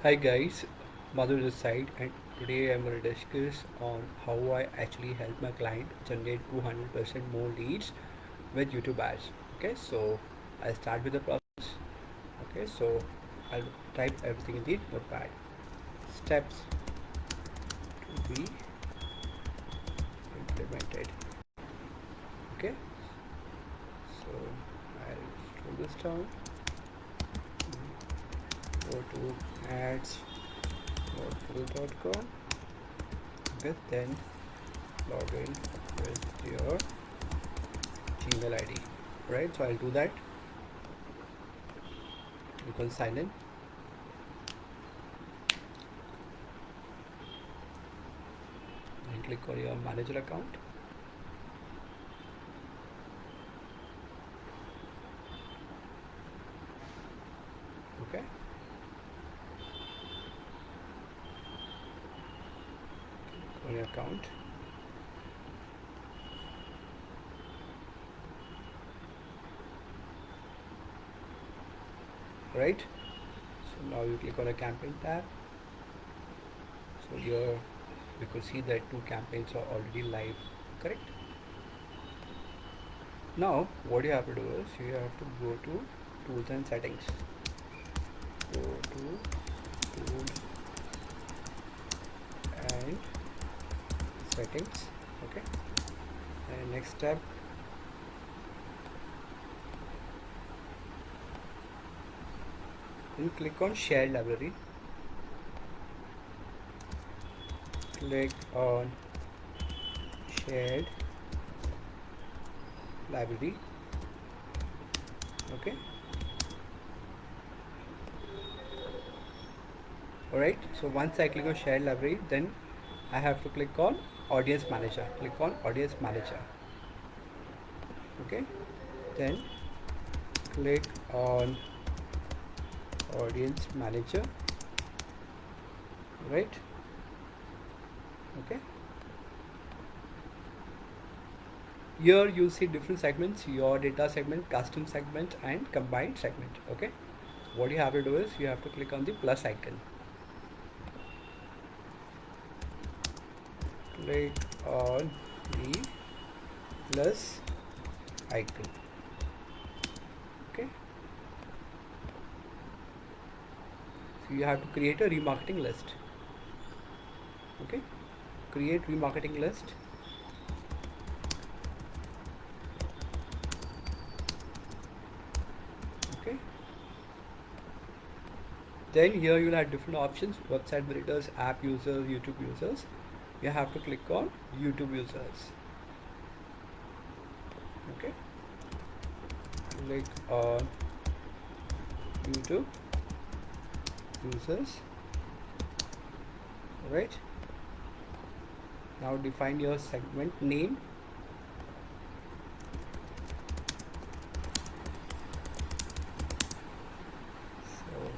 Hi guys, Madhu this side, and today I'm going to discuss on how I actually help my client generate 200% more leads with YouTube ads. Okay, so I'll start with the process. Okay, so I'll type everything in the notepad. Steps to be implemented. Okay, so I'll scroll this down. Go to ads.full.com. Okay, then log in with your Gmail ID. Right, so I'll do that. You can sign in. And click on your manager account. Okay. Click on your account. Right. So now you click on a campaign tab. So here you could see that two campaigns are already live. Correct. Now what you have to do is you have to go to tools and settings. Go to tools and settings. Okay. And next step, then click on shared library. Click on shared library. Okay. Alright, so once I click on shared library, then I have to click on audience manager. Click on audience manager. Okay, then click on audience manager. Right. Okay, here you see different segments: your data segment, custom segment, and combined segment. Okay, what you have to do is you have to click on the plus icon. Click on the plus icon. Okay, so you have to create a remarketing list. Okay, create remarketing list. Okay, then here you'll have different options: website visitors, app users, YouTube users. You have to click on YouTube users. Okay, click on YouTube users. Right, now define your segment name. So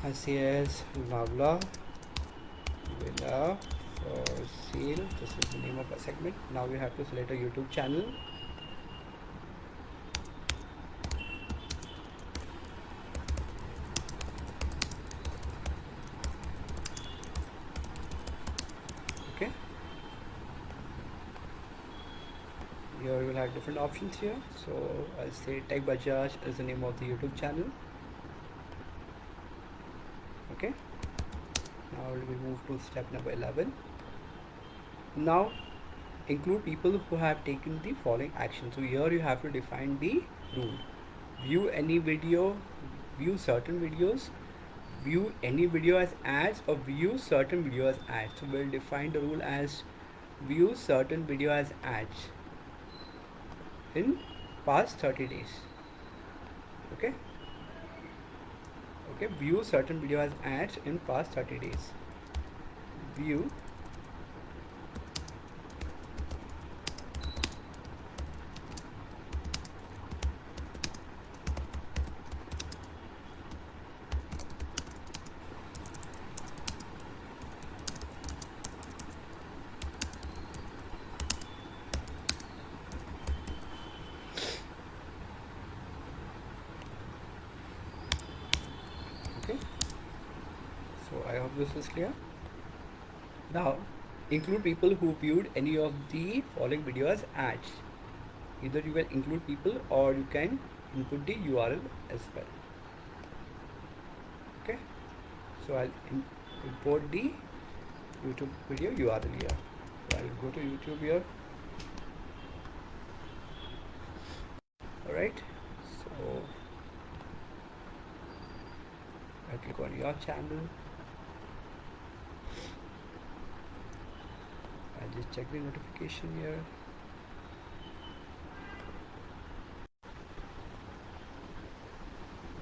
I say as Navla Villa for sale. This is the name of a segment. Now we have to select a YouTube channel. Okay, here you will have different options here. So I'll say Tech Bajaj is the name of the YouTube channel. Okay, now we move to step number 11. Now include people who have taken the following action. So here you have to define the rule: view any video, view certain videos, view any video as ads, or view certain video as ads. So we'll define the rule as view certain video as ads in past 30 days. Okay, okay, view certain video as ads in past 30 days. View hope this is clear. Now include people who viewed any of the following videos ads. Either you will include people or you can input the URL as well. Okay, so I'll import the YouTube video URL here. So I'll go to YouTube here. Alright, so I click on your channel. I'll just check the notification here.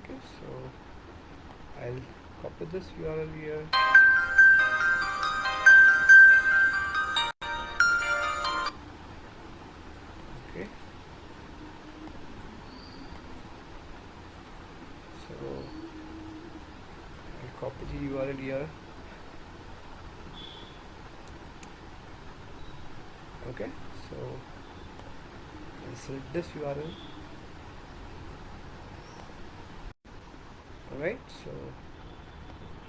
Okay, so I'll copy this URL here. Okay, so I'll copy the URL here. Okay, so I'll select this URL. Alright, so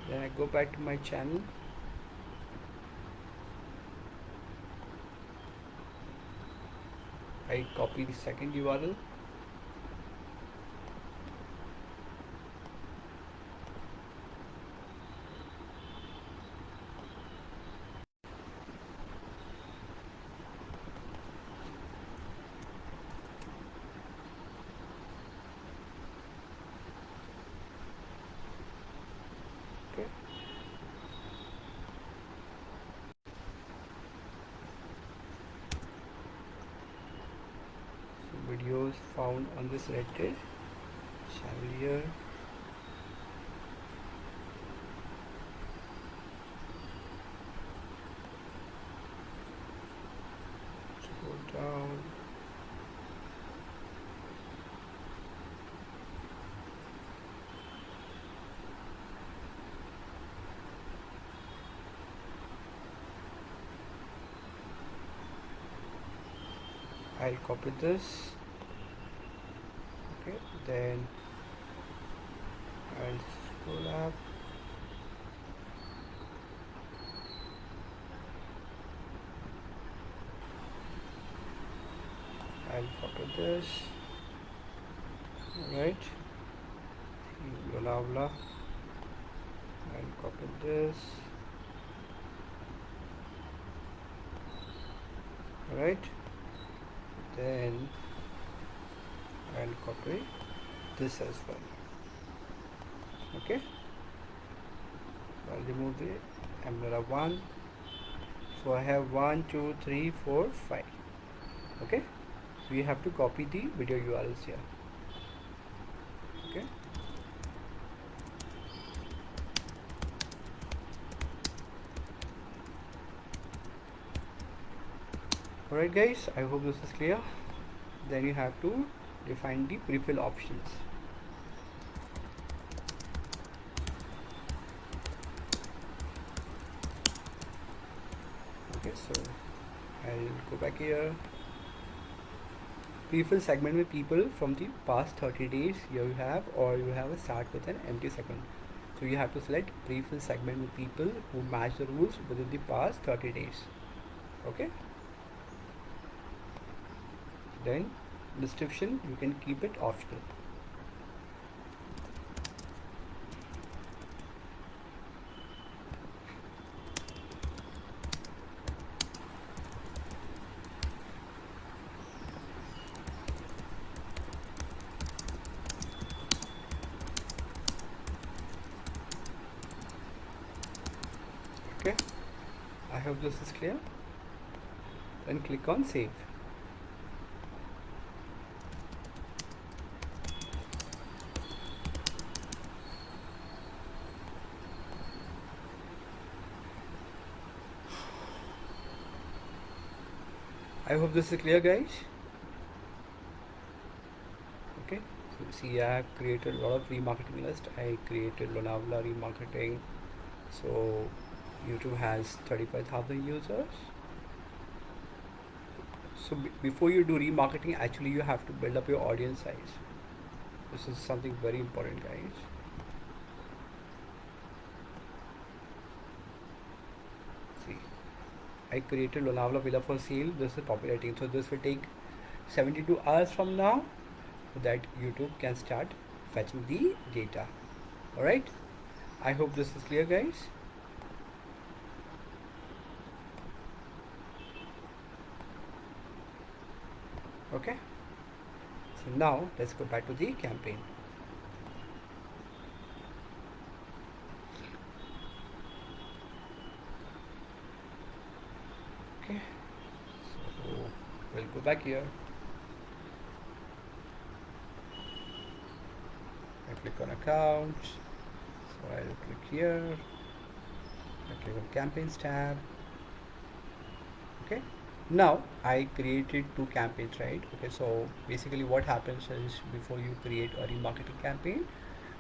then I go back to my channel. I copy the second URL. Okay. So videos found on this Reddit channel here. Scroll down. I'll copy this. Okay, then I'll scroll up. I'll copy this. Alright, blah blah. I'll copy this. Alright, then I'll copy this as well. Okay, I'll remove the umbrella 1. So I have 1 2 3 4 5. Okay, so you have to copy the video URLs here. Okay, alright guys, I hope this is clear. Then you have to define the prefill options. Okay, so I'll go back here. Prefill segment with people from the past 30 days. Here you have, or you have a start with an empty segment. So you have to select prefill segment with people who match the rules within the past 30 days. Okay, then description you can keep it optional. Okay, I hope this is clear. Then click on save. I hope this is clear guys. Okay, so see, I have created a lot of remarketing list. I created Lonavala remarketing. So YouTube has 35,000 users. So before you do remarketing, actually you have to build up your audience size. This is something very important guys. I created Lonavala Villa for sale. This is populating. So this will take 72 hours from now so that YouTube can start fetching the data. Alright. I hope this is clear, guys. Okay. So now let's go back to the campaign. Okay. So we'll go back here. I click on account. So I'll click here. I click on campaigns tab. Okay. Now I created 2 campaigns, right? Okay, so basically what happens is before you create a remarketing campaign,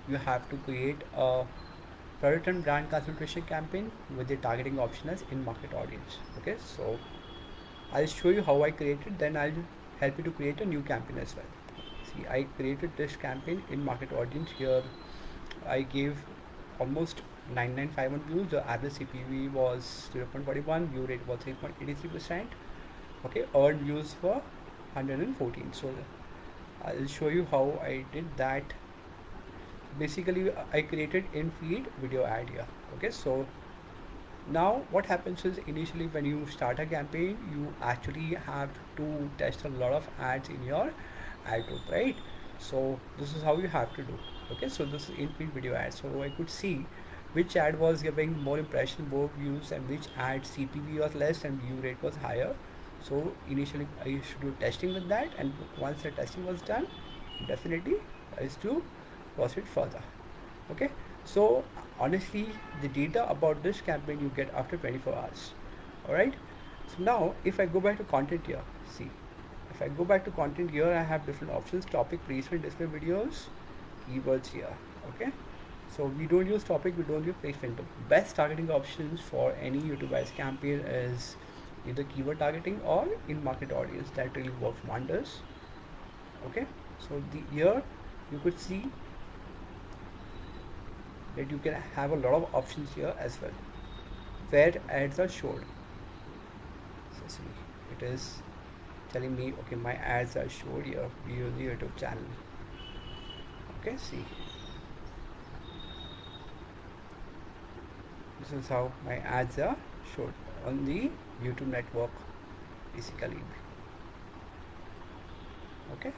you have to create a product and brand concentration campaign with the targeting option as in-market audience. Okay, so I'll show you how I created, then I'll help you to create a new campaign as well. See, I created this campaign in-market audience. Here I gave almost 9951 views. The average CPV was 0.41, view rate was 3.83%. Okay, earned views were 114. So I'll show you how I did that. Basically I created in feed video ad here. Okay, so now what happens is initially when you start a campaign, you actually have to test a lot of ads in your ad group, right? So this is how you have to do. Okay, so this is in feed video ad. So I could see which ad was giving more impression, more views, and which ad CPV was less and view rate was higher. So initially I used to do testing with that, and once the testing was done, definitely I used to proceed further. Okay, so honestly the data about this campaign you get after 24 hours. Alright, so now if I go back to content here, see, if I go back to content here, I have different options: topic, placement, display videos, keywords here. Okay, so we don't use topic, we don't use placement. The best targeting options for any YouTube ads campaign is either keyword targeting or in-market audience. That really works wonders. Okay, so here you could see that you can have a lot of options here as well where ads are showed. So see, it is telling me, okay, my ads are showed here via the YouTube channel. Okay, see, this is how my ads are showed on the YouTube network basically. Okay,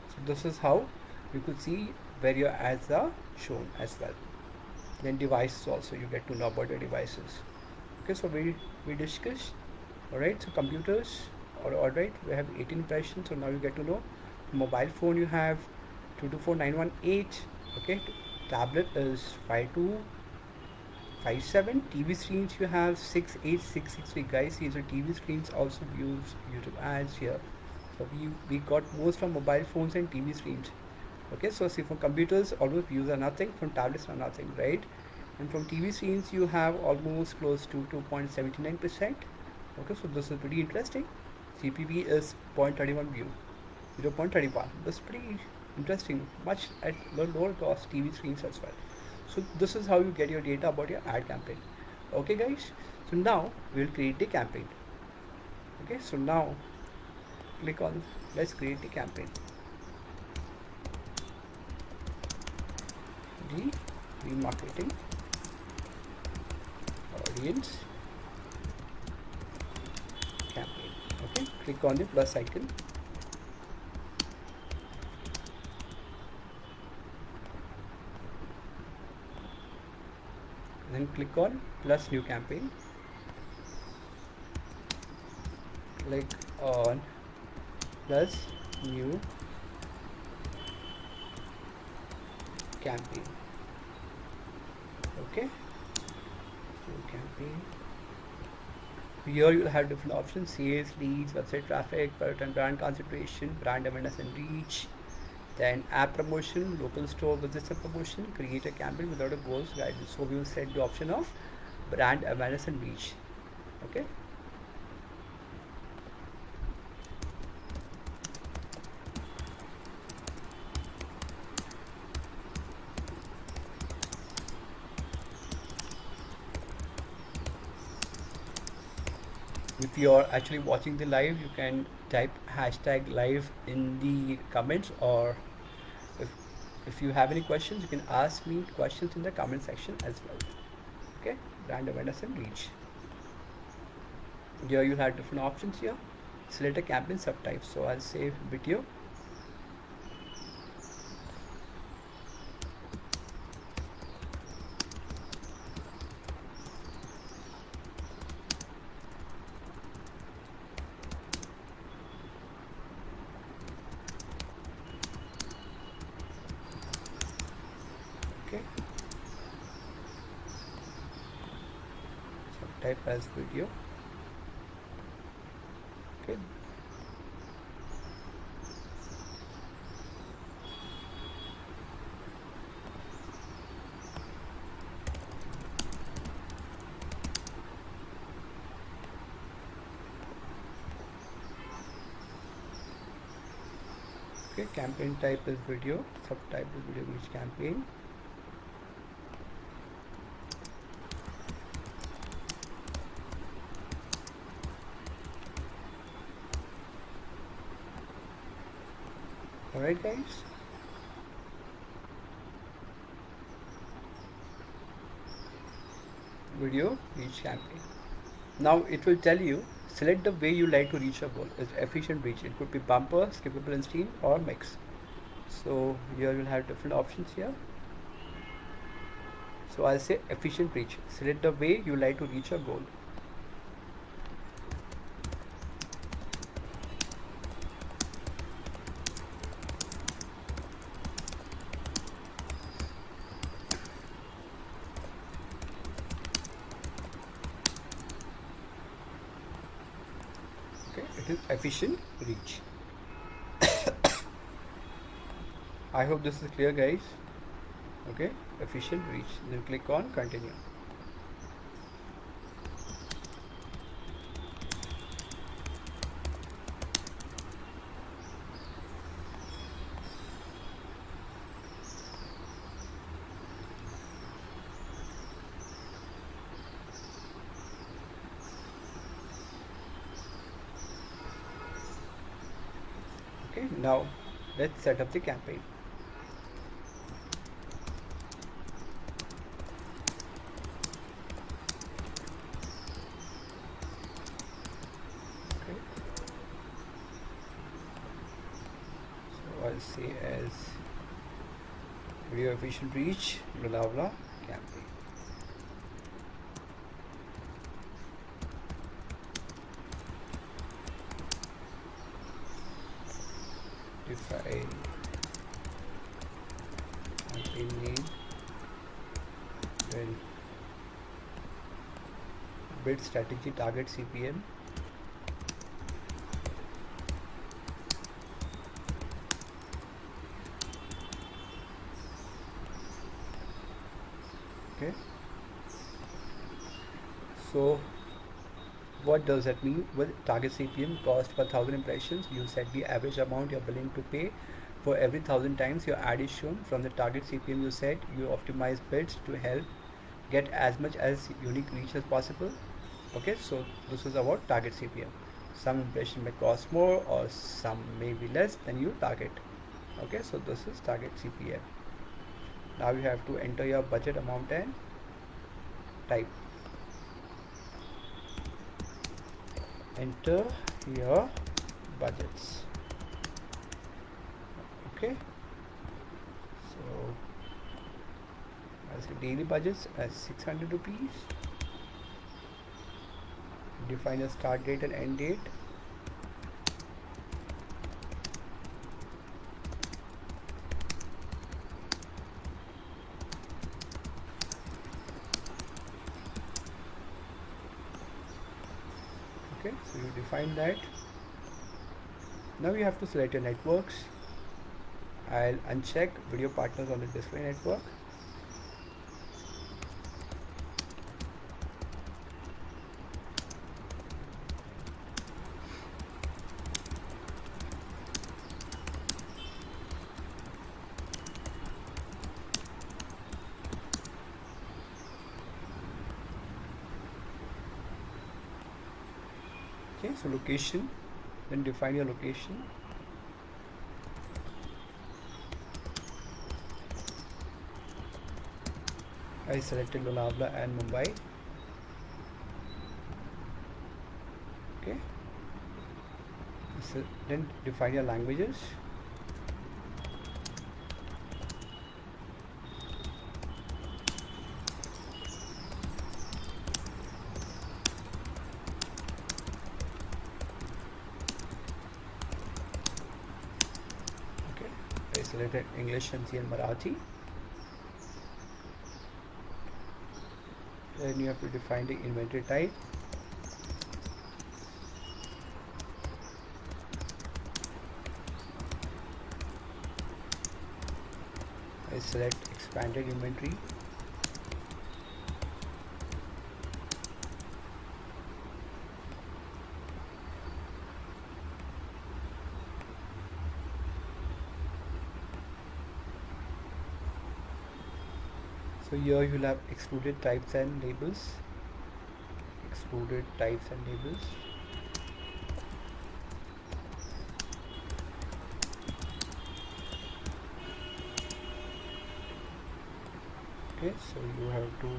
so this is how you could see where your ads are shown as well. Then devices also, you get to know about the devices. Okay, so we discussed. Alright, so computers, alright, we have 18 impressions. So now you get to know mobile phone you have 224918. Okay, tablet is 5257. TV screens you have 68663. Guys, these are TV screens also use YouTube ads here. So we got most from mobile phones and TV screens. Okay, so see, from computers almost views are nothing, from tablets are nothing, right? And from TV screens you have almost close to 2.79%. Okay, so this is pretty interesting. CPV is 0.31 view, 0.31. This is pretty interesting, much at lower cost TV screens as well. So this is how you get your data about your ad campaign. Okay guys, so now we will create the campaign. Okay, so now click on let's create the campaign. The remarketing audience campaign. Okay, click on the plus icon. Then click on plus new campaign. Click on plus new campaign. Okay, new campaign. Here you will have different options: sales, leads, website traffic, product and brand concentration, brand awareness and reach, then app promotion, local store visitor promotion, create a campaign without a goals guidance. So we will set the option of brand awareness and reach. Okay, If you're actually watching the live, you can type hashtag live in the comments, or if if you have any questions, you can ask me questions in the comment section as well. Okay, brand awareness and reach. Here you have different options here. Select a campaign subtype. So I'll say video. Okay, subtype as video. Okay, okay, campaign type is video, subtype is video reach campaign. Alright guys, video reach campaign. Now it will tell you select the way you like to reach a goal. It's efficient reach. It could be bumper, skippable and stream, or mix. So here you'll have different options here. So I'll say efficient reach. Select the way you like to reach a goal. Okay, it is efficient reach. I hope this is clear guys. Okay, efficient reach. Then click on continue. Okay, now let's set up the campaign. Okay, so I'll say as video efficient reach blah blah campaign. Define campaign name, then bid strategy, target CPM, okay. So what does that mean? Well, target CPM, cost per 1000 impressions. You set the average amount you're willing to pay for every 1000 times your ad is shown. From the target CPM you set, you optimize bids to help get as much as unique reach as possible. Okay, so this is about target CPM. Some impression may cost more or some may be less than you target. Okay, so this is target CPM. Now you have to enter your budget amount and type. Enter your budgets. Okay, so as the daily budgets as 600 rupees. Define a start date and end date. Okay, so you define that. Now you have to select your networks. I'll uncheck video partners on the display network. Okay, so location, then define your location. I selected Lonavala and Mumbai. Okay, so then define your languages. Okay, I selected English, Hindi and Marathi. Then you have to define the inventory type. I select expanded inventory. So here you will have excluded types and labels. Excluded types and labels. Okay, so you have to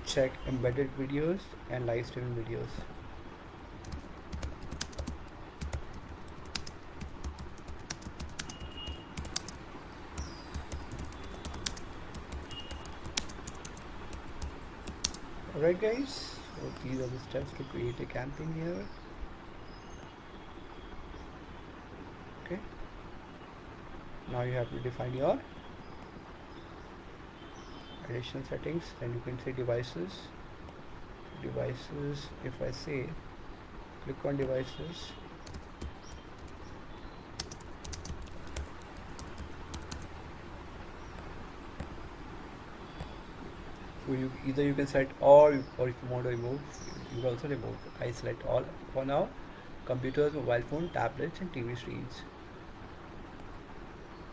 check embedded videos and live streaming videos. Alright guys, so these are the steps to create a campaign here. Okay, now you have to define your additional settings. Then you can say devices. If I say click on devices, so you can select all, or if you want to remove, you can also remove. I select all for now. Computers, mobile phone, tablets and TV screens.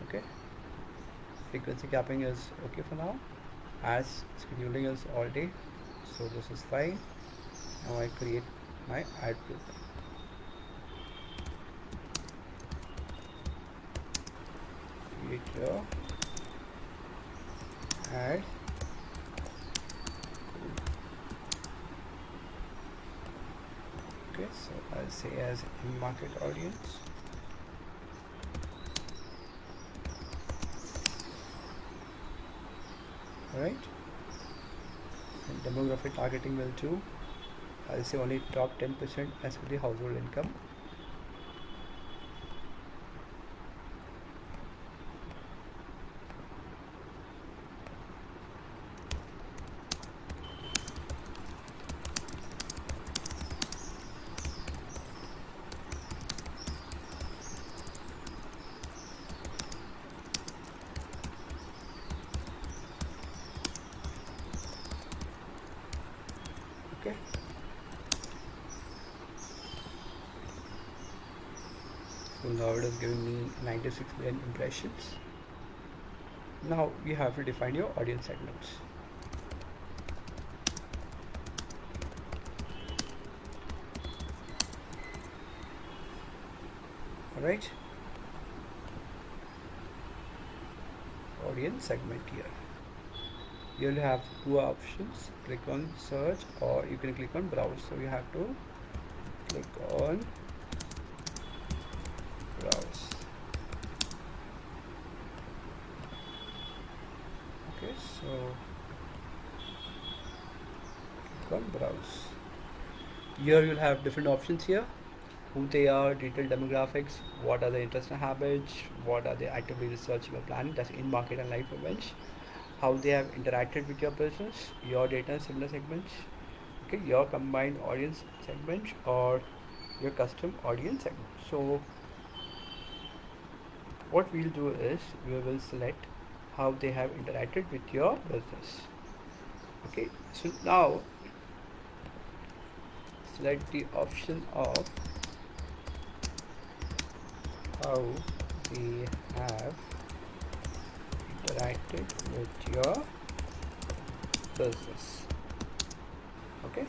Okay, frequency capping is okay for now. As scheduling is all day, so this is fine. Now I create my ad group. Create your ad. Okay, so I'll say as in-market audience. Alright, and demographic targeting will do. I'll say only top 10% as per the household income. Okay, so now it is giving me 96 million impressions. Now you have to define your audience segments. Alright, audience segment here. You'll have two options, click on search or you can click on browse. So you have to click on browse. Okay, so click on browse. Here you'll have different options here, who they are, detailed demographics, what are the interests and habits, what are they actively researching or planning, that's in market and live events, how they have interacted with your business, your data and similar segments, okay, your combined audience segment or your custom audience segment. So what we'll do is we will select how they have interacted with your business. Okay, so now select the option of how they have interacted with your business. Okay,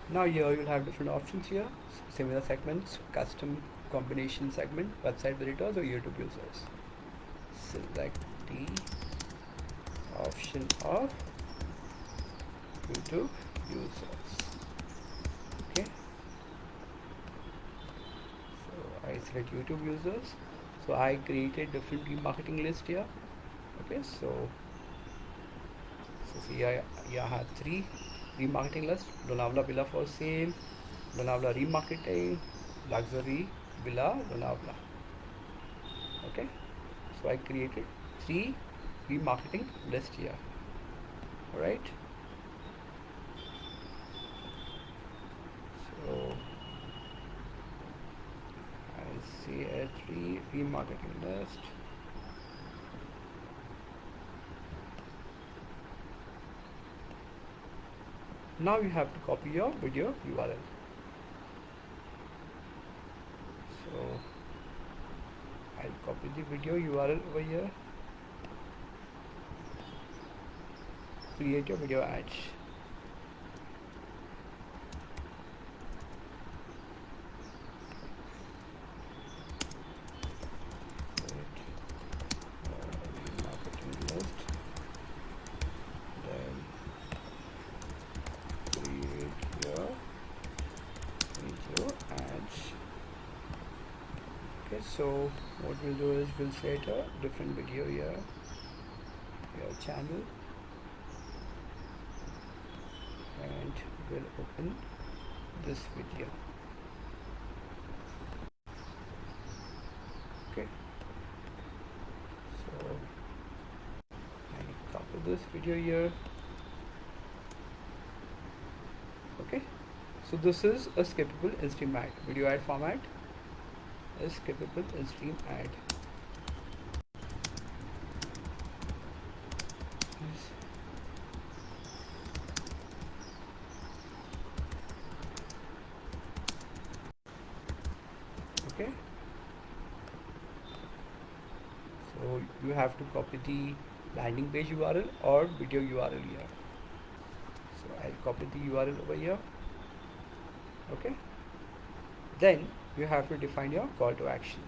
Now here you'll have different options here, similar segments, custom combination segment, website visitors or YouTube users. Select the option of YouTube users. Okay, so I select YouTube users. So I created different remarketing list here. Okay, so see, I have 3 remarketing lists: Lonavala Villa for sale, Lonavala remarketing, luxury villa Lonavala. Okay, so I created 3 remarketing list here. All right, so I see a 3 remarketing list. Now you have to copy your video URL. So I'll copy the video URL over here. Create your video ads. Marketing list. Then create your video ads. Okay, so what we'll do is we'll set a different video here, your channel, and we'll open this video. Okay, so I copy this video here. Okay, so this is a skippable in-stream ad. Video ad format is skippable in-stream ad. Okay, so you have to copy the landing page URL or video URL here. So I'll copy the URL over here. Okay, then you have to define your call to action.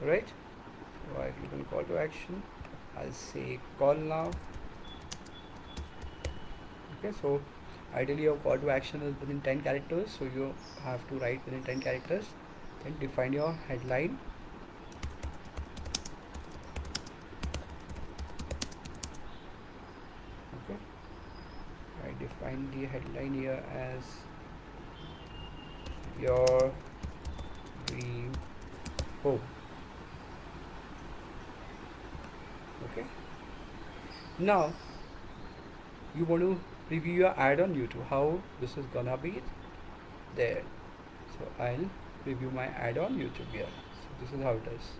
Right, so I click on call to action. I'll say call now. Okay, so ideally your call to action is within 10 characters, so you have to write within 10 characters. Then define your headline. Okay, I define the headline here as your dream home. Okay, now you want to review your ad on YouTube, how this is gonna be there. So I'll review my ad on YouTube here. So this is how it is.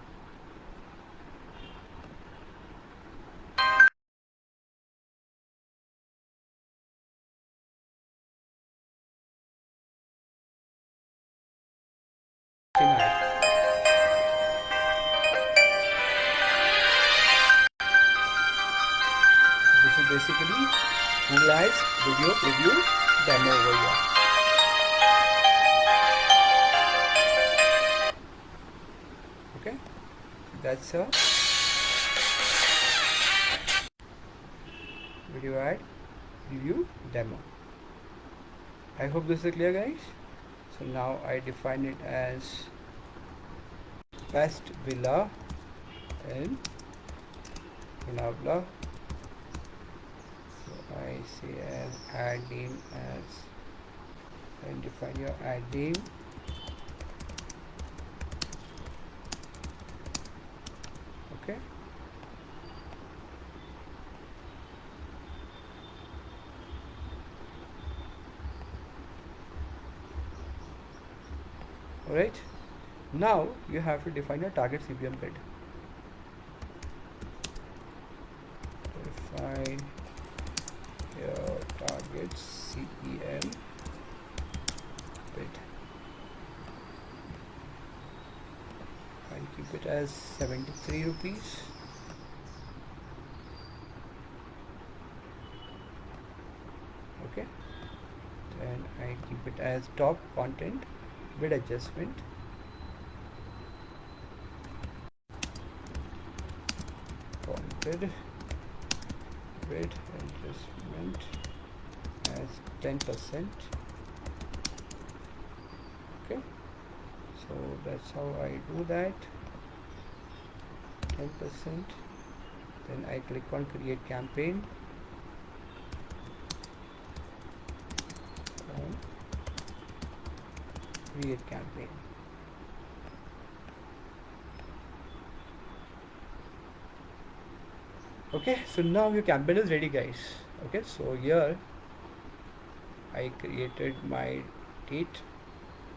This is basically Google Ads video preview demo over here. Okay, that's a video ad review demo. I hope this is clear, guys. So now I define it as best villa in Lonavala. So I say as ad name as, and define your ad name. Okay, alright, now you have to define your target CPM bid. Define your target CPM bid. I'll keep it as 73 rupees. Okay, then I keep it as top content bid adjustment. Content bid adjustment as 10%. Okay, so that's how I do that. 10%. Then I click on create campaign. Create campaign. Okay, so now your campaign is ready, guys. Okay, so here I created my date.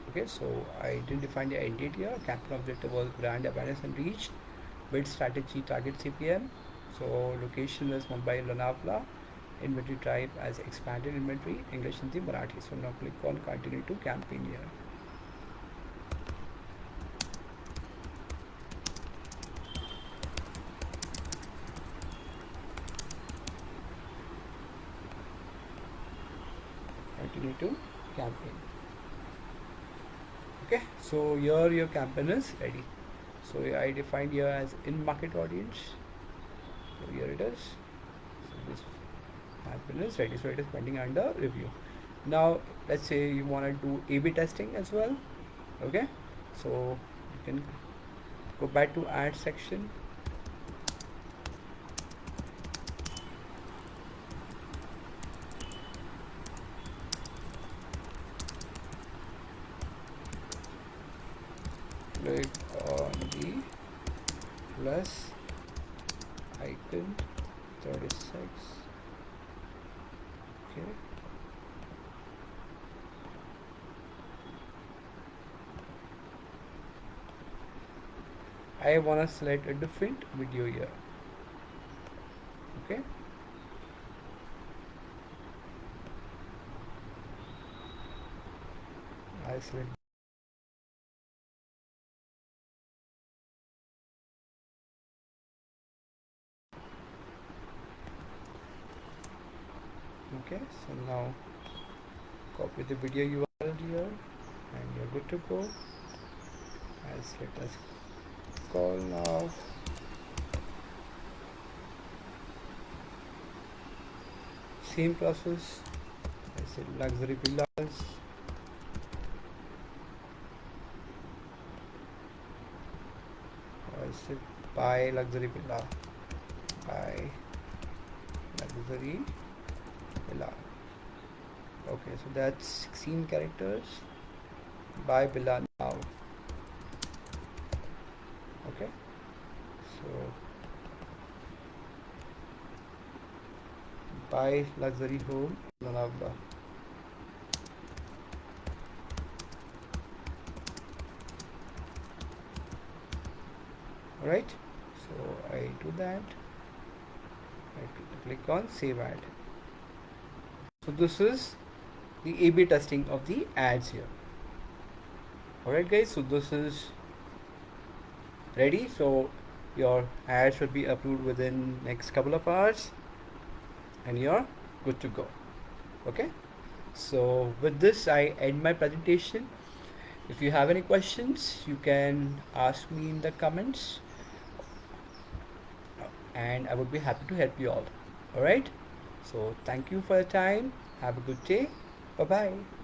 Okay, so I didn't define the end date here. Campaign objective was brand awareness and reach. Bid strategy target CPM. So location is Mumbai Lonavala. Inventory type as expanded inventory, English, Hindi, Marathi. So now click on continue to campaign here. Continue to campaign. Okay, so here your campaign is ready. So I defined here as in-market audience. So here it is. So this campaign is ready. So it is pending under review. Now let's say you want to do A/B testing as well. Okay, so you can go back to ad section. Click on the plus icon 36. Okay, I want to select a different video here. Okay, I select. Okay, so now copy the video URL here and you're good to go. As let us call now. Same process. I said luxury villas. I said buy luxury villa. Buy luxury villa. Okay, so that's 16 characters. Buy villa now. Okay, so buy luxury home Lonavala. Alright, so I do that. I click on save ad. So this is the A/B testing of the ads here. Alright guys, so this is ready. So your ad should be approved within next couple of hours and you're good to go. Okay, so with this I end my presentation. If you have any questions, you can ask me in the comments and I would be happy to help you all. Alright, so thank you for your time. Have a good day. Bye bye.